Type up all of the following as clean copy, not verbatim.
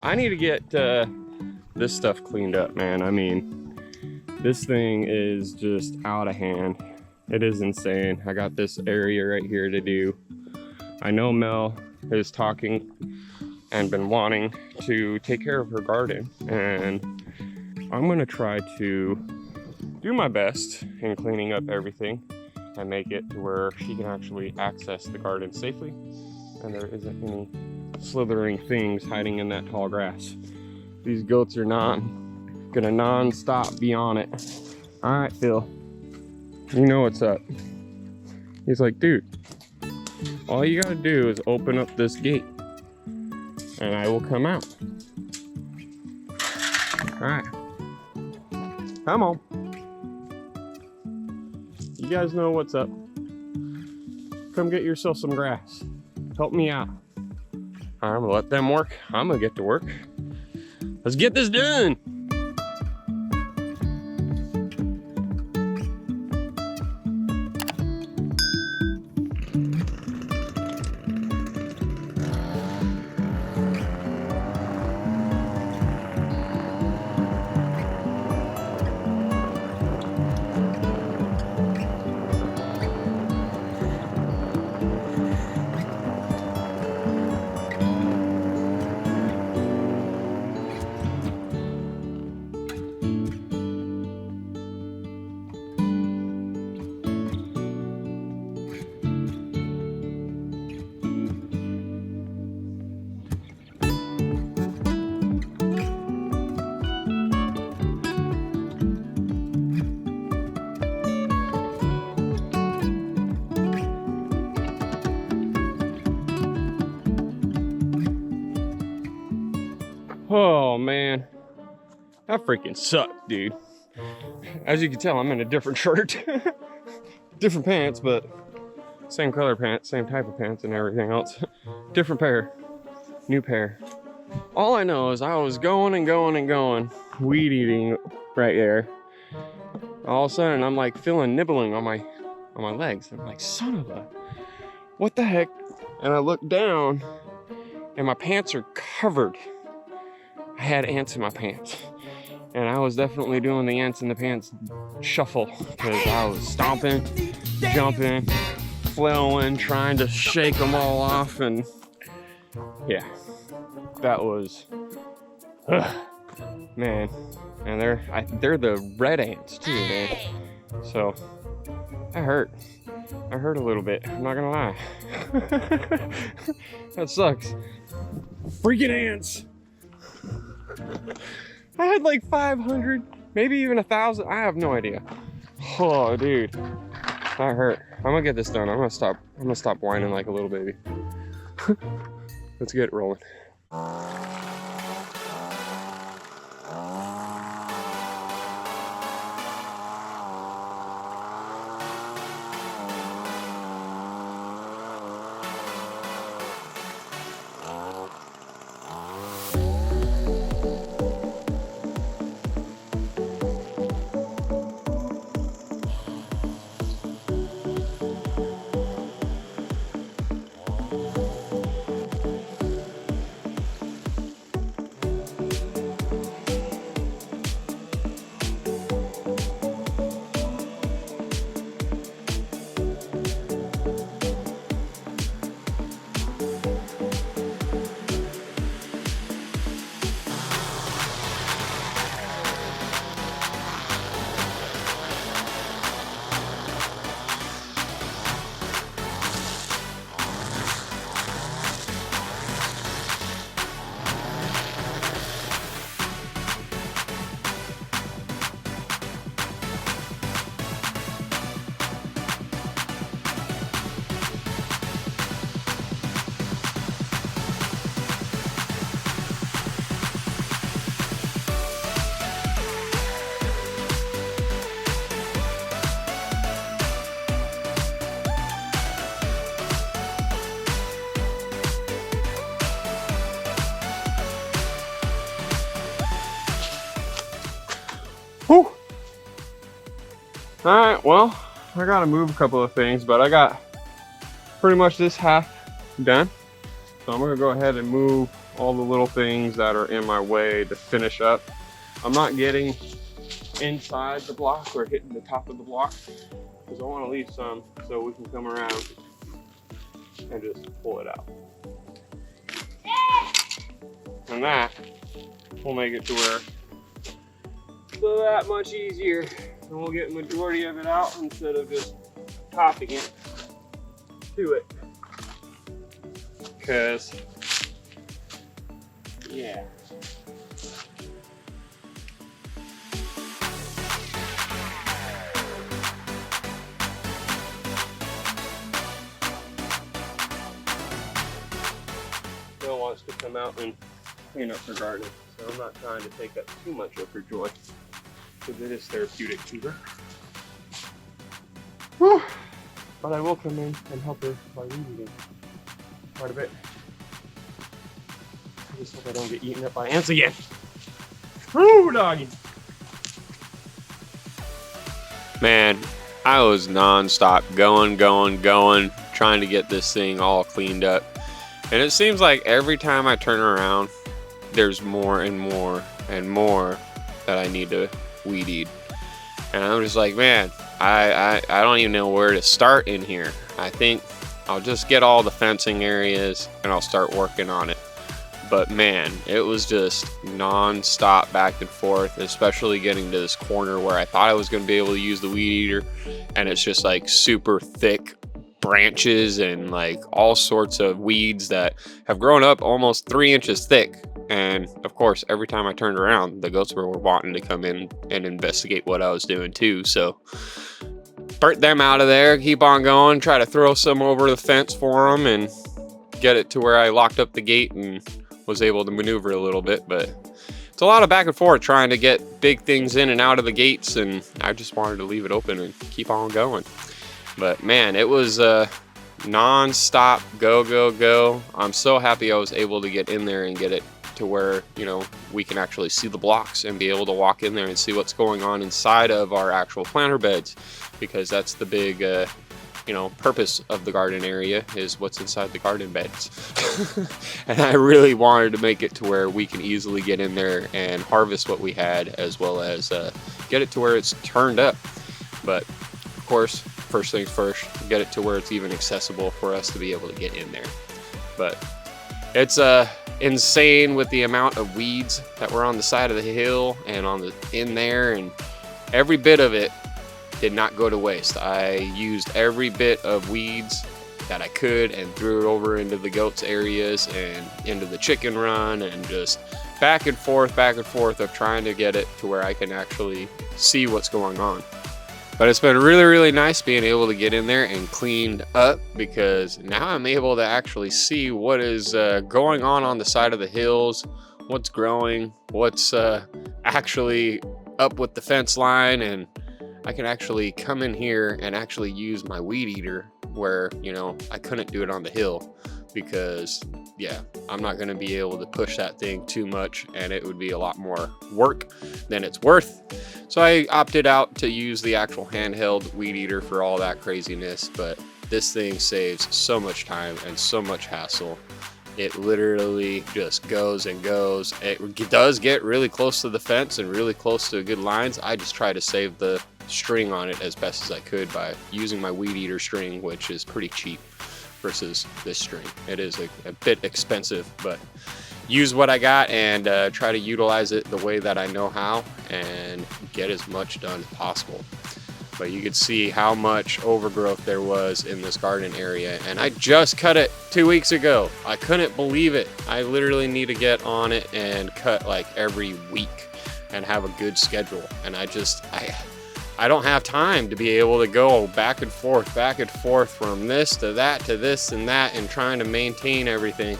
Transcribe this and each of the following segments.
I need to get this stuff cleaned up, man. I mean, this thing is just out of hand. It is insane. I got this area right here to do. I know Mel is talking and been wanting to take care of her garden, and I'm gonna try to do my best in cleaning up everything and make it to where she can actually access the garden safely and there isn't any slithering things hiding in that tall grass. These goats are gonna non-stop be on it. All right, Phil, you know what's up. He's like, dude, all you gotta do is open up this gate and I will come out. All right, come on. You guys know what's up. Come get yourself some grass. Help me out. I'm gonna let them work. I'm gonna get to work. Let's get this done. Oh man, that freaking sucked, dude. As you can tell, I'm in a different shirt. Different pants, but same color pants, same type of pants and everything else. Different pair, new pair. All I know is I was going and going and going, weed eating right there. All of a sudden, I'm like feeling nibbling on my legs. I'm like, son of a, what the heck? And I look down and my pants are covered. I had ants in my pants, and I was definitely doing the ants in the pants shuffle because I was stomping, jumping, flailing, trying to shake them all off, and yeah, that was, man. And they're the red ants too, man. So that hurt. I hurt a little bit. I'm not gonna lie. That sucks. Freaking ants. I had like 500, maybe even 1,000. I have no idea. Oh, dude, that hurt. I'm gonna get this done. I'm gonna stop whining like a little baby. Let's get it rolling. Whew. All right, well, I gotta move a couple of things, but I got pretty much this half done. So I'm gonna go ahead and move all the little things that are in my way to finish up. I'm not getting inside the block or hitting the top of the block because I want to leave some so we can come around and just pull it out. And that will make it to where it's that much easier, and we'll get the majority of it out instead of just topping it to it. Because, yeah. Bill wants to come out and clean up her garden, so I'm not trying to take up too much of her joy, because it is therapeutic to her. Whew. But I will come in and help her by weed eating quite a bit. I just hope I don't get eaten up by ants again. Woo, doggy! Man, I was non-stop going, trying to get this thing all cleaned up. And it seems like every time I turn around, there's more and more and more that I need to weed eat. And I'm just like, man, I don't even know where to start in here. I think I'll just get all the fencing areas and I'll start working on it. But man, it was just non-stop back and forth, especially getting to this corner where I thought I was going to be able to use the weed eater, and it's just like super thick branches and like all sorts of weeds that have grown up almost 3 inches thick. And of course, every time I turned around, the goats were wanting to come in and investigate what I was doing too. So burnt them out of there, keep on going, try to throw some over the fence for them and get it to where I locked up the gate and was able to maneuver a little bit. But it's a lot of back and forth trying to get big things in and out of the gates, and I just wanted to leave it open and keep on going. But man, it was non-stop go. I'm so happy I was able to get in there and get it to where, you know, we can actually see the blocks and be able to walk in there and see what's going on inside of our actual planter beds, because that's the big you know, purpose of the garden area is what's inside the garden beds. And I really wanted to make it to where we can easily get in there and harvest what we had, as well as get it to where it's turned up. But of course, first things first, get it to where it's even accessible for us to be able to get in there. But it's insane with the amount of weeds that were on the side of the hill and in there, and every bit of it did not go to waste. I used every bit of weeds that I could and threw it over into the goats areas and into the chicken run, and just back and forth of trying to get it to where I can actually see what's going on. But it's been really nice being able to get in there and cleaned up, because now I'm able to actually see what is going on the side of the hills, what's growing, what's actually up with the fence line, and I can actually come in here and actually use my weed eater where, you know, I couldn't do it on the hill, because yeah, I'm not going to be able to push that thing too much, and it would be a lot more work than it's worth. So I opted out to use the actual handheld weed eater for all that craziness. But this thing saves so much time and so much hassle. It literally just goes and goes. It does get really close to the fence and really close to good lines. I just try to save the string on it as best as I could by using my weed eater string, which is pretty cheap versus this string. It is a bit expensive, but use what I got and try to utilize it the way that I know how and get as much done as possible. But you could see how much overgrowth there was in this garden area, and I just cut it 2 weeks ago. I couldn't believe it. I literally need to get on it and cut like every week and have a good schedule, and I don't have time to be able to go back and forth from this to that to this and that, and trying to maintain everything.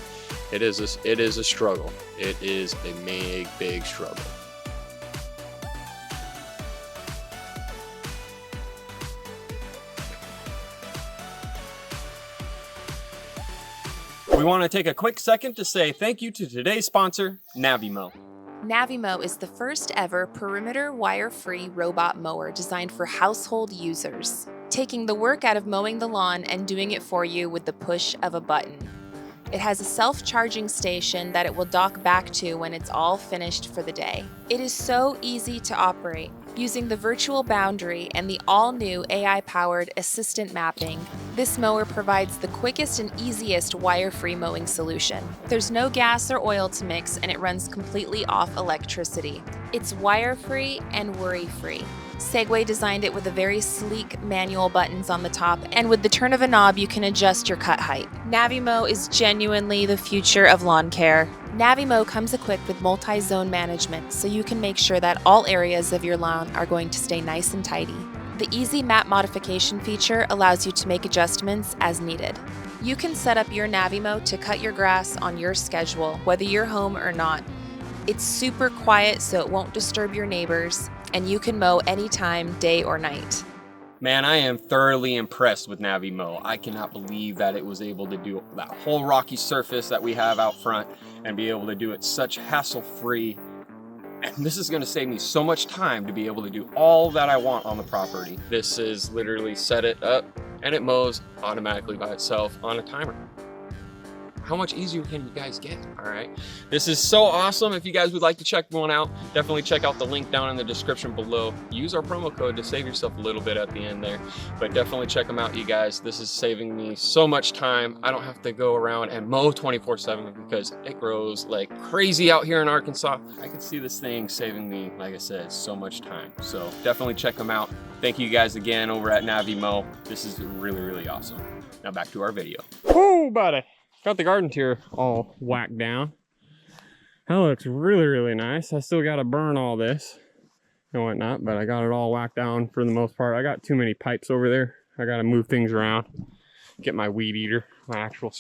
It is a struggle. It is a big struggle. We want to take a quick second to say thank you to today's sponsor, NAVIMOW. NAVIMOW is the first ever perimeter wire-free robot mower designed for household users, taking the work out of mowing the lawn and doing it for you with the push of a button. It has a self-charging station that it will dock back to when it's all finished for the day. It is so easy to operate. Using the virtual boundary and the all-new AI-powered assistant mapping, this mower provides the quickest and easiest wire-free mowing solution. There's no gas or oil to mix, and it runs completely off electricity. It's wire-free and worry-free. Segway designed it with a very sleek manual buttons on the top, and with the turn of a knob you can adjust your cut height. NAVIMOW is genuinely the future of lawn care. NAVIMOW comes equipped with multi-zone management, so you can make sure that all areas of your lawn are going to stay nice and tidy. The easy map modification feature allows you to make adjustments as needed. You can set up your NAVIMOW to cut your grass on your schedule, whether you're home or not. It's super quiet so it won't disturb your neighbors, and you can mow anytime, day or night. Man, I am thoroughly impressed with NAVIMOW. I cannot believe that it was able to do that whole rocky surface that we have out front and be able to do it such hassle-free. And this is going to save me so much time to be able to do all that I want on the property. This is literally set it up and it mows automatically by itself on a timer. How much easier can you guys get? All right, this is so awesome. If you guys would like to check one out, definitely check out the link down in the description below. Use our promo code to save yourself a little bit at the end there, but definitely check them out, you guys. This is saving me so much time. I don't have to go around and mow 24/7 because it grows like crazy out here in Arkansas. I can see this thing saving me, like I said, so much time. So definitely check them out. Thank you guys again over at NAVIMOW. This is really, really awesome. Now back to our video. Woo, buddy. Got the garden tier all whacked down. That looks really, really nice. I still got to burn all this and whatnot, but I got it all whacked down for the most part. I got too many pipes over there. I got to move things around. Get my weed eater, my actual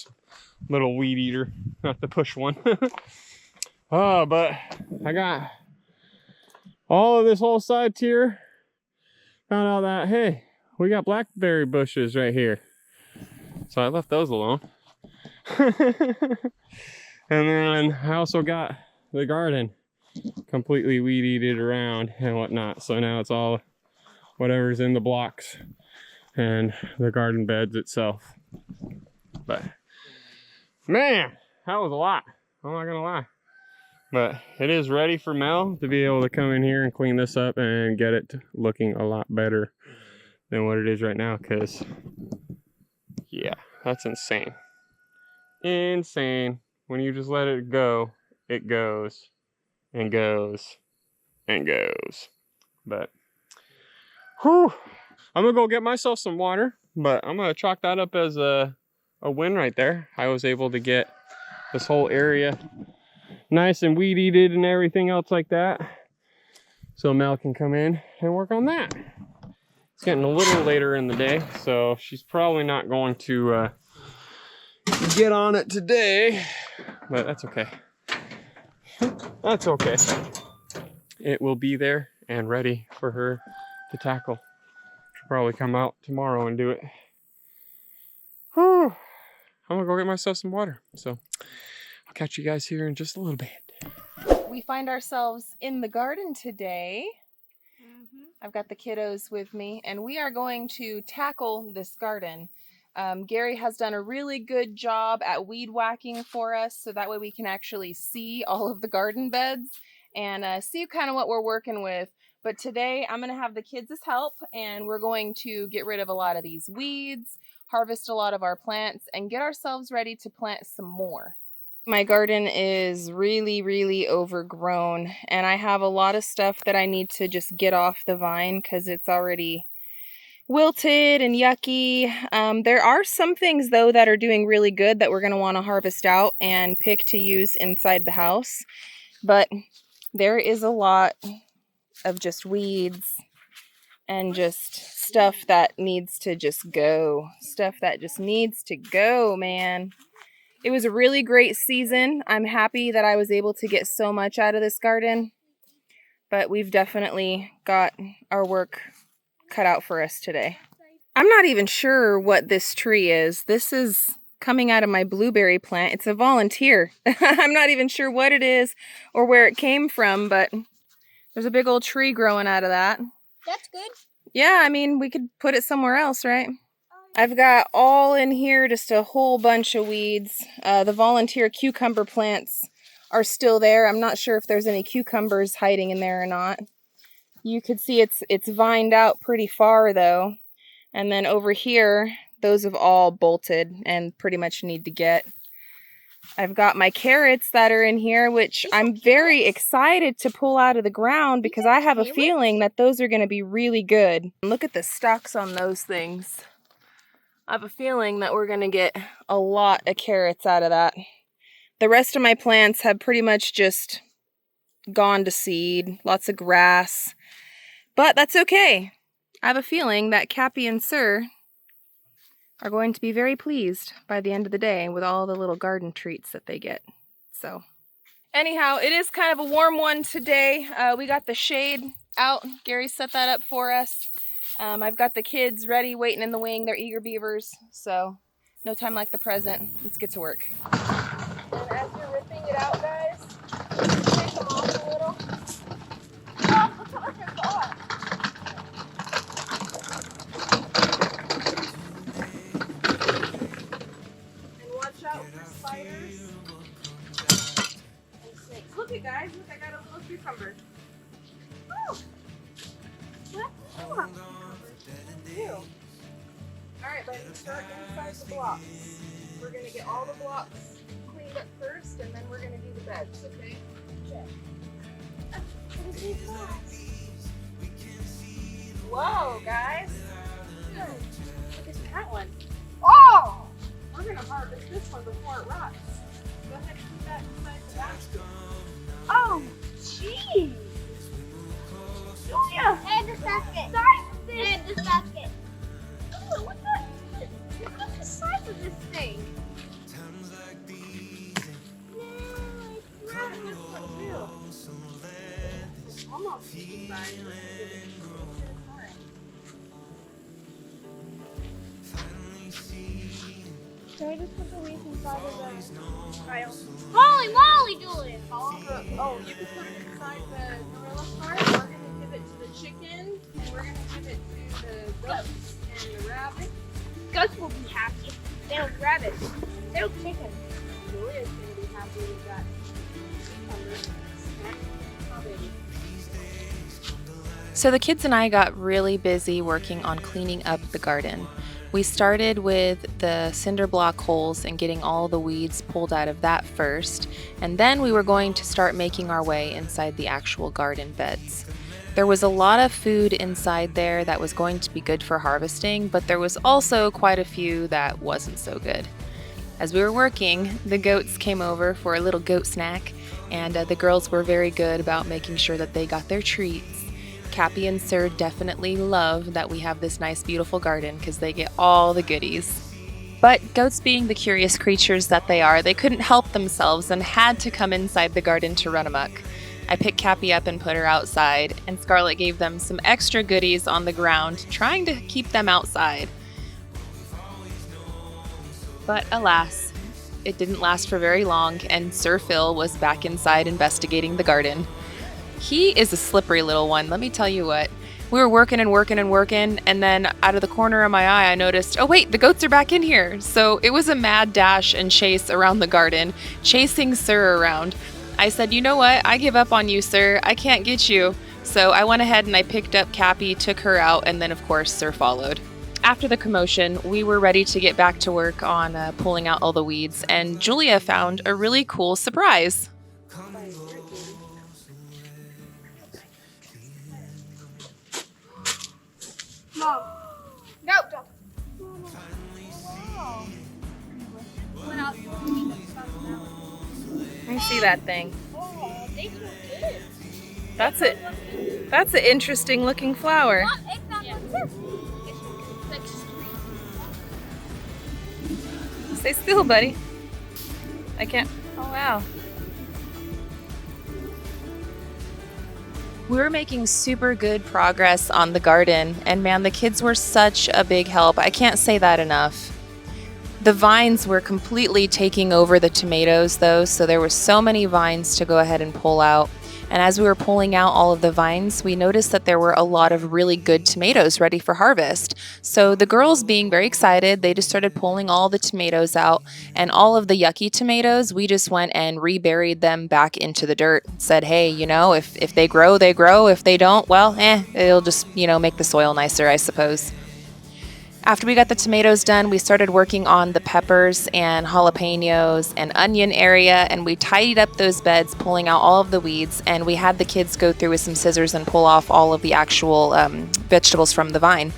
little weed eater, not the push one. Oh, but I got all of this whole side tier. Found out that, hey, we got blackberry bushes right here. So I left those alone. And then I also got the garden completely weed eated around and whatnot. So now it's all whatever's in the blocks and the garden beds itself. But man, that was a lot. I'm not gonna lie. But it is ready for Mel to be able to come in here and clean this up and get it looking a lot better than what it is right now. Because yeah, that's insane. Insane. When you just let it go, it goes and goes and goes. But whew, I'm gonna go get myself some water, but I'm gonna chalk that up as a win right there. I was able to get this whole area nice and weed eated and everything else like that, so Mel can come in and work on that. It's getting a little later in the day, so she's probably not going to get on it today, but that's okay. That's okay. It will be there and ready for her to tackle. She'll probably come out tomorrow and do it. Whew. I'm gonna go get myself some water, so I'll catch you guys here in just a little bit. We find ourselves in the garden today. I've got the kiddos with me, and we are going to tackle this garden. Gary has done a really good job at weed whacking for us, so that way we can actually see all of the garden beds and see kind of what we're working with. But today I'm going to have the kids' help, and we're going to get rid of a lot of these weeds, harvest a lot of our plants, and get ourselves ready to plant some more. My garden is really, really overgrown, and I have a lot of stuff that I need to just get off the vine because it's already wilted and yucky. There are some things though that are doing really good that we're going to want to harvest out and pick to use inside the house, but there is a lot of just weeds and just stuff that needs to just go. Stuff that just needs to go, man. It was a really great season. I'm happy that I was able to get so much out of this garden, but we've definitely got our work cut out for us today. I'm not even sure what this tree is. This is coming out of my blueberry plant. It's a volunteer. I'm not even sure what it is or where it came from, but there's a big old tree growing out of that. That's good. Yeah, I mean, we could put it somewhere else, right? I've got all in here just a whole bunch of weeds. The volunteer cucumber plants are still there. I'm not sure if there's any cucumbers hiding in there or not. You could see it's vined out pretty far though. And then over here, those have all bolted and pretty much need to get. I've got my carrots that are in here, which I'm very excited to pull out of the ground because I have a feeling that those are going to be really good. Look at the stalks on those things. I have a feeling that we're going to get a lot of carrots out of that. The rest of my plants have pretty much just gone to seed, lots of grass, but that's okay. I have a feeling that Cappy and Sir are going to be very pleased by the end of the day with all the little garden treats that they get. So anyhow, it is kind of a warm one today. We got the shade out. Gary set that up for us. I've got the kids ready, waiting in the wing. They're eager beavers, so no time like the present. Let's get to work. And as you're ripping it out, guys, take them off a little. Oh, look how much it's off. And watch out for spiders and snakes. Look at guys, look, I got a little cucumber. Oh, what? Alright, buddy, start inside the blocks. We're going to get all the blocks cleaned up first, and then we're going to do the beds, okay? Check. Whoa, guys. Look at that one. Oh! We're going to harvest this one before it rots. Go ahead and put that inside the basket. Oh, jeez. Julia! And this basket. Size of this. And this basket. Oh, what the? Look at the size of this thing. Almost the size. Can I just put the weeds inside of the pile? Holy moly, Julia! Oh, you can put it inside the gorilla cart. We're going to give it to the chicken, and we're going to give it to the goats and the rabbits. Goats will be happy. They don't rabbit. They don't chicken. Julia's going to be happy with that cucumber. So the kids and I got really busy working on cleaning up the garden. We started with the cinder block holes and getting all the weeds pulled out of that first, and then we were going to start making our way inside the actual garden beds. There was a lot of food inside there that was going to be good for harvesting, but there was also quite a few that wasn't so good. As we were working, the goats came over for a little goat snack, and the girls were very good about making sure that they got their treats. Cappy and Sir definitely love that we have this nice beautiful garden because they get all the goodies. But goats being the curious creatures that they are, they couldn't help themselves and had to come inside the garden to run amok. I picked Cappy up and put her outside, and Scarlett gave them some extra goodies on the ground, trying to keep them outside. But alas, it didn't last for very long, and Sir Phil was back inside investigating the garden. He is a slippery little one, let me tell you what. We were working and working and working, and then out of the corner of my eye I noticed, oh wait, the goats are back in here. So it was a mad dash and chase around the garden, chasing Sir around. I said, you know what, I give up on you, Sir, I can't get you. So I went ahead and I picked up Cappy, took her out, and then of course Sir followed. After the commotion, we were ready to get back to work on pulling out all the weeds, and Julia found a really cool surprise. Mom. No, don't. Let me see that thing. Oh, they smell good. That's it. That's an interesting looking flower. Mom, it's not like this. It's like street. Stay still, buddy. I can't. Oh, wow. We were making super good progress on the garden, and man, the kids were such a big help. I can't say that enough. The vines were completely taking over the tomatoes though, so there were so many vines to go ahead and pull out. And as we were pulling out all of the vines, we noticed that there were a lot of really good tomatoes ready for harvest. So the girls, being very excited, they just started pulling all the tomatoes out, and all of the yucky tomatoes, we just went and reburied them back into the dirt. Said, hey, you know, if they grow, they grow. If they don't, well, it'll just, you know, make the soil nicer, I suppose. After we got the tomatoes done, we started working on the peppers and jalapenos and onion area, and we tidied up those beds, pulling out all of the weeds, and we had the kids go through with some scissors and pull off all of the actual vegetables from the vine.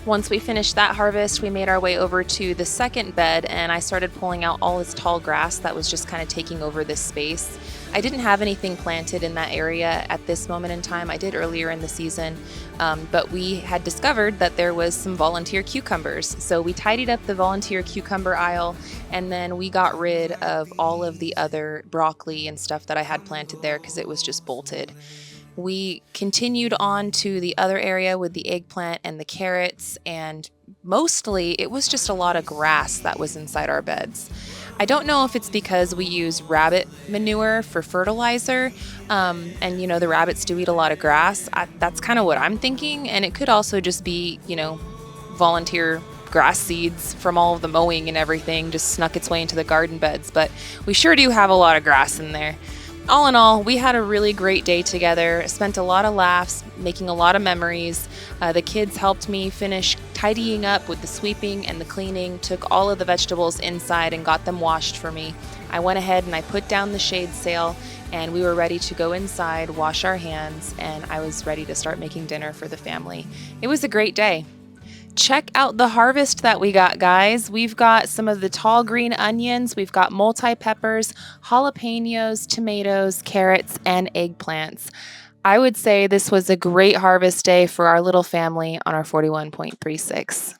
Once we finished that harvest, we made our way over to the second bed, and I started pulling out all this tall grass that was just kind of taking over this space. I didn't have anything planted in that area at this moment in time. I did earlier in the season, but we had discovered that there was some volunteer cucumbers. So we tidied up the volunteer cucumber aisle, and then we got rid of all of the other broccoli and stuff that I had planted there because it was just bolted. We continued on to the other area with the eggplant and the carrots, and mostly it was just a lot of grass that was inside our beds. I don't know if it's because we use rabbit manure for fertilizer, and you know, the rabbits do eat a lot of grass. That's kind of what I'm thinking, and it could also just be, you know, volunteer grass seeds from all of the mowing and everything just snuck its way into the garden beds, but we sure do have a lot of grass in there. All in all, we had a really great day together, spent a lot of laughs, making a lot of memories. The kids helped me finish tidying up with the sweeping and the cleaning, took all of the vegetables inside and got them washed for me. I went ahead and I put down the shade sail, and we were ready to go inside, wash our hands, and I was ready to start making dinner for the family. It was a great day. Check out the harvest that we got, guys. We've got some of the tall green onions, we've got multi-peppers, jalapenos, tomatoes, carrots, and eggplants. I would say this was a great harvest day for our little family on our 41.36.